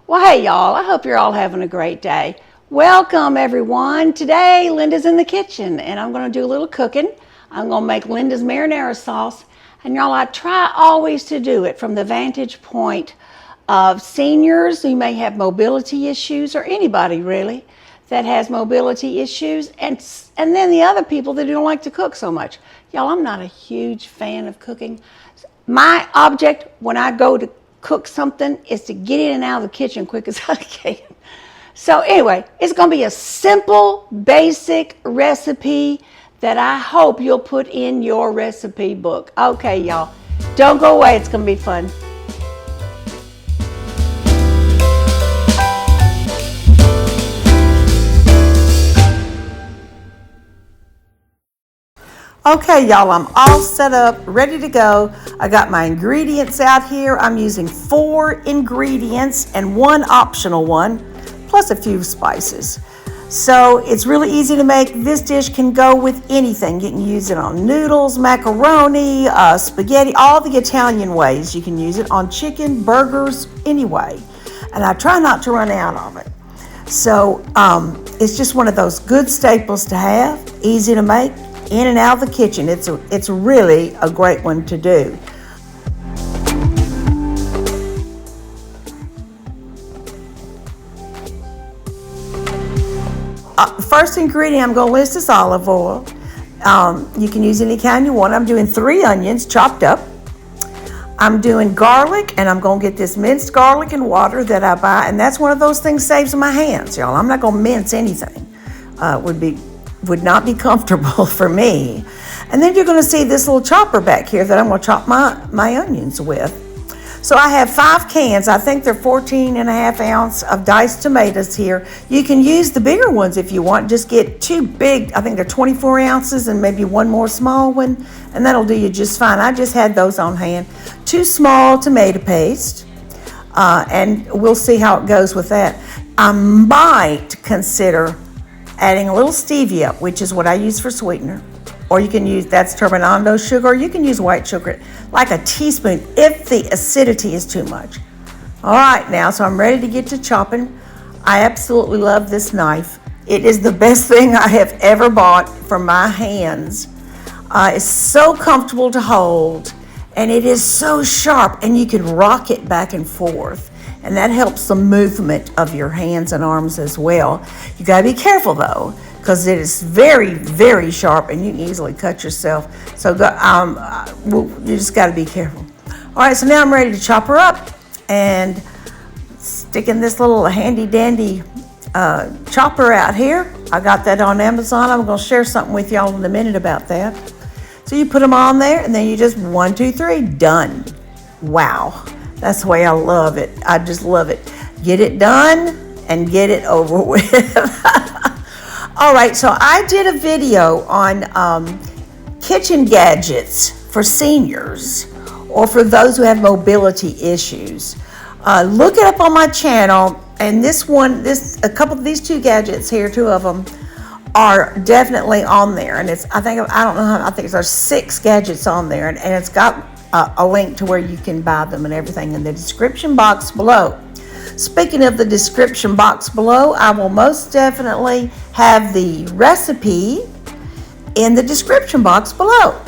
Well, hey y'all, I hope you're all having a great day. Welcome everyone. Today Linda's in the kitchen and I'm going to do a little cooking. I'm going to make Linda's marinara sauce. And y'all, I try always to do it from the vantage point of seniors who may have mobility issues, or anybody really that has mobility issues, and then the other people that don't like to cook so much. Y'all, I'm not a huge fan of cooking. My object when I go to cook something is to get in and out of the kitchen quick as I can. So anyway, it's going to be a simple, basic recipe that I hope you'll put in your recipe book. Okay, y'all, don't go away. It's going to be fun. Okay, y'all, I'm all set up, ready to go. I got my ingredients out here. I'm using 4 ingredients and 1 optional one, plus a few spices. So it's really easy to make. This dish can go with anything. You can use it on noodles, macaroni, spaghetti, all the Italian ways. You can use it on chicken, burgers, anyway. And I try not to run out of it. So it's just one of those good staples to have, easy to make. In and out of the kitchen. It's really a great one to do. The first ingredient I'm going to list is olive oil. You can use any kind you want. I'm doing 3 onions chopped up. I'm doing garlic, and I'm going to get this minced garlic and water that I buy, and that's one of those things saves my hands, y'all. I'm not going to mince anything. Would not be comfortable for me. And then you're going to see this little chopper back here that I'm going to chop my onions with. So I have 5 cans. I think they're 14.5 ounce of diced tomatoes here. You can use the bigger ones if you want. Just get 2 big, I think they're 24 ounces, and maybe 1 more small one, and that'll do you just fine. I just had those on hand. 2 small tomato paste, and we'll see how it goes with that. I might consider adding a little stevia, which is what I use for sweetener. Or you can use, that's turbinado sugar, or you can use white sugar, like a teaspoon if the acidity is too much. All right, now, so I'm ready to get to chopping. I absolutely love this knife. It is the best thing I have ever bought for my hands. It's so comfortable to hold, and it is so sharp, and you can rock it back and forth. And that helps the movement of your hands and arms as well. You gotta be careful though, because it is very, very sharp and you can easily cut yourself. So you just gotta be careful. All right, so now I'm ready to chop her up and stick in this little handy dandy chopper out here. I got that on Amazon. I'm gonna share something with y'all in a minute about that. So you put them on there and then you just 1, 2, 3, done. Wow. That's the way I love it. I just love it. Get it done and get it over with. All right, so I did a video on kitchen gadgets for seniors or for those who have mobility issues. Look it up on my channel, and a couple of these 2 gadgets here, 2 of them, are definitely on there. And I think there's 6 gadgets on there, and it's got a link to where you can buy them and everything in the description box below. Speaking of the description box below, I will most definitely have the recipe in the description box below.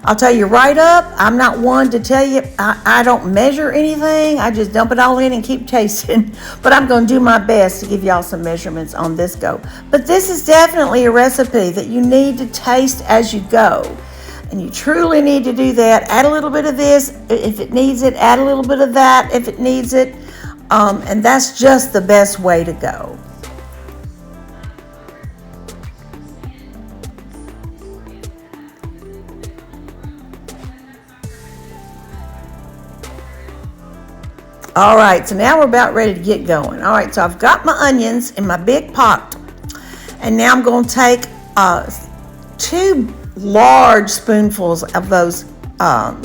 I'll tell you right up, I'm not one to tell you, I don't measure anything. I just dump it all in and keep tasting. But I'm going to do my best to give y'all some measurements on this go. But this is definitely a recipe that you need to taste as you go. And you truly need to do that. Add a little bit of this if it needs it. Add a little bit of that if it needs it. And that's just the best way to go. All right, so now we're about ready to get going. All right, so I've got my onions in my big pot. And now I'm going to take 2 large spoonfuls of those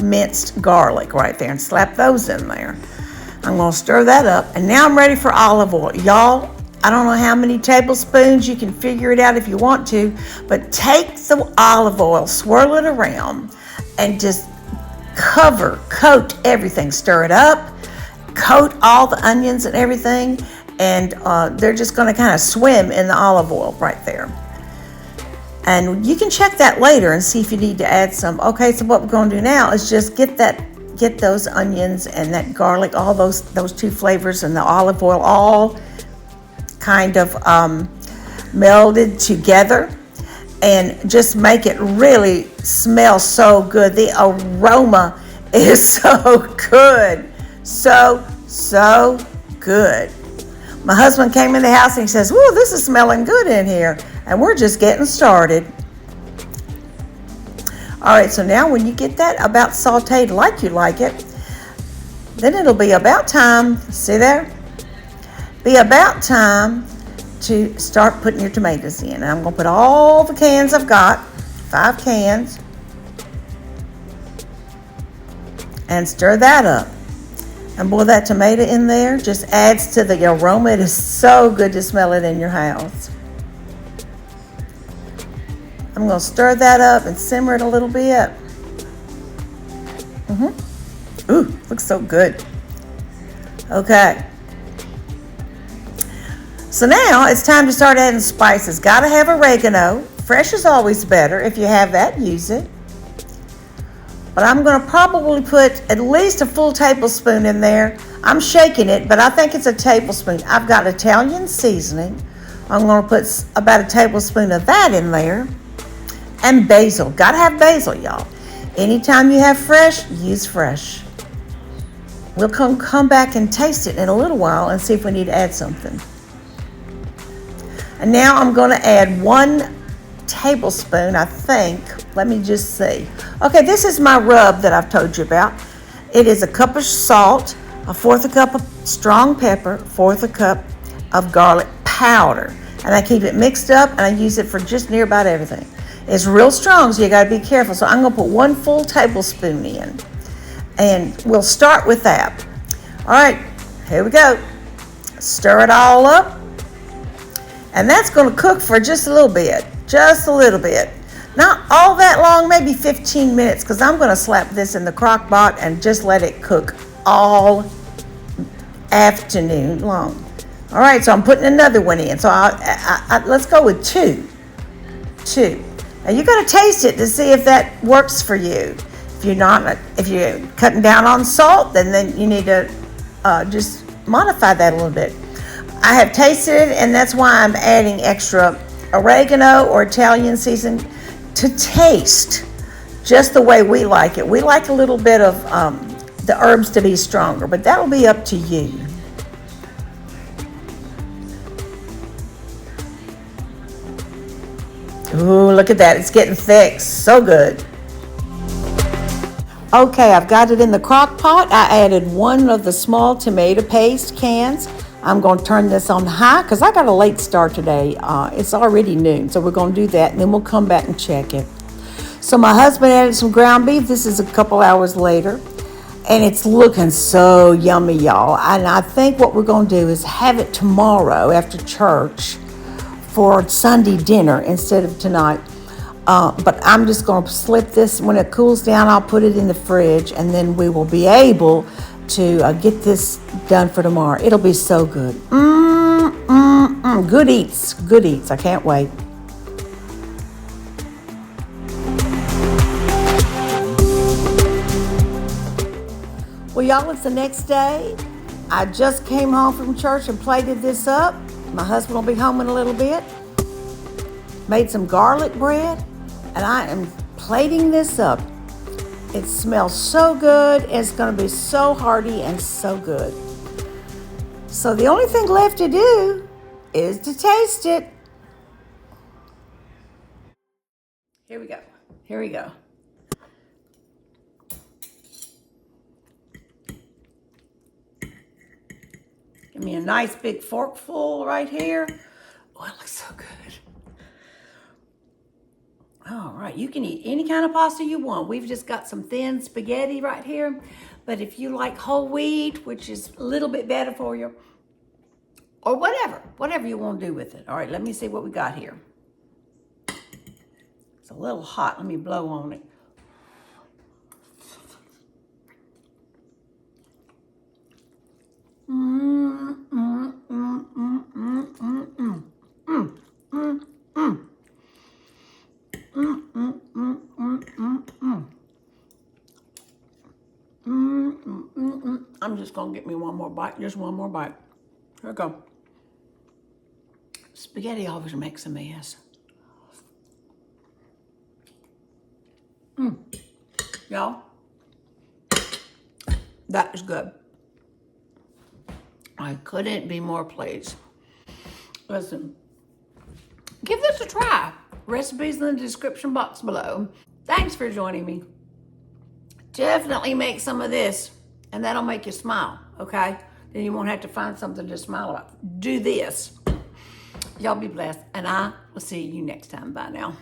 minced garlic right there and slap those in there. I'm going to stir that up, and now I'm ready for olive oil. Y'all, I don't know how many tablespoons. You can figure it out if you want to, but take the olive oil, swirl it around, and just coat everything. Stir it up, coat all the onions and everything, and they're just going to kind of swim in the olive oil right there. And you can check that later and see if you need to add some. Okay, so what we're going to do now is just get those onions and that garlic, all those two flavors and the olive oil all kind of melded together, and just make it really smell so good. The aroma is so good. So good. My husband came in the house and he says, "Whoa, this is smelling good in here." And we're just getting started. All right, so now when you get that about sauteed like you like it, then it'll be about time, see there? Be about time to start putting your tomatoes in. And I'm going to put all the cans I've got, 5 cans, and stir that up. And boy, that tomato in there just adds to the aroma. It is so good to smell it in your house. I'm going to stir that up and simmer it a little bit. Ooh, looks so good. Okay. So now it's time to start adding spices. Got to have oregano. Fresh is always better. If you have that, use it. But I'm going to probably put at least a full tablespoon in there. I'm shaking it, but I think it's a tablespoon. I've got Italian seasoning. I'm going to put about a tablespoon of that in there. And basil. Got to have basil, y'all. Anytime you have fresh, use fresh. We'll come back and taste it in a little while and see if we need to add something. And now I'm going to add 1 tablespoon, I think. Let me just see. Okay, this is my rub that I've told you about. It is a cup of salt, a 1/4 cup of strong pepper, 1/4 cup of garlic powder. And I keep it mixed up, and I use it for just near about everything. It's real strong, so you got to be careful. So I'm going to put 1 full tablespoon in. And we'll start with that. All right, here we go. Stir it all up. And that's going to cook for just a little bit. Just a little bit. Not all that long, maybe 15 minutes, because I'm going to slap this in the Crockpot and just let it cook all afternoon long. All right, so I'm putting another one in. So let's go with 2. Now you got to taste it to see if that works for you. If you're cutting down on salt, then you need to just modify that a little bit. I have tasted it, and that's why I'm adding extra oregano or Italian seasoning to taste just the way we like it. We like a little bit of the herbs to be stronger, but that'll be up to you. Ooh, look at that. It's getting thick. So good. Okay, I've got it in the crock pot. I added 1 of the small tomato paste cans. I'm going to turn this on high because I got a late start today. It's already noon, so we're going to do that, and then we'll come back and check it. So my husband added some ground beef. This is a couple hours later, and it's looking so yummy, y'all. And I think what we're going to do is have it tomorrow after church for Sunday dinner instead of tonight. But I'm just going to slip this. When it cools down, I'll put it in the fridge, and then we will be able to get this done for tomorrow. It'll be so good. Good eats. I can't wait. Well, y'all, it's the next day. I just came home from church and plated this up. My husband will be home in a little bit. Made some garlic bread, and I am plating this up. It smells so good. It's going to be so hearty and so good. So the only thing left to do is to taste it. Here we go. Give me a nice big forkful right here. Oh, it looks so good. All right, you can eat any kind of pasta you want. We've just got some thin spaghetti right here. But if you like whole wheat, which is a little bit better for you, or whatever you want to do with it. All right, let me see what we got here. It's a little hot. Let me blow on it. I'm just gonna get me one more bite, just one more bite. Here we go. Spaghetti always makes a mess. Y'all, that is good. I couldn't be more pleased. Listen, give this a try. Recipes in the description box below. Thanks for joining me. Definitely make some of this, and that'll make you smile, okay? Then you won't have to find something to smile about. Do this. Y'all be blessed, and I will see you next time. Bye now.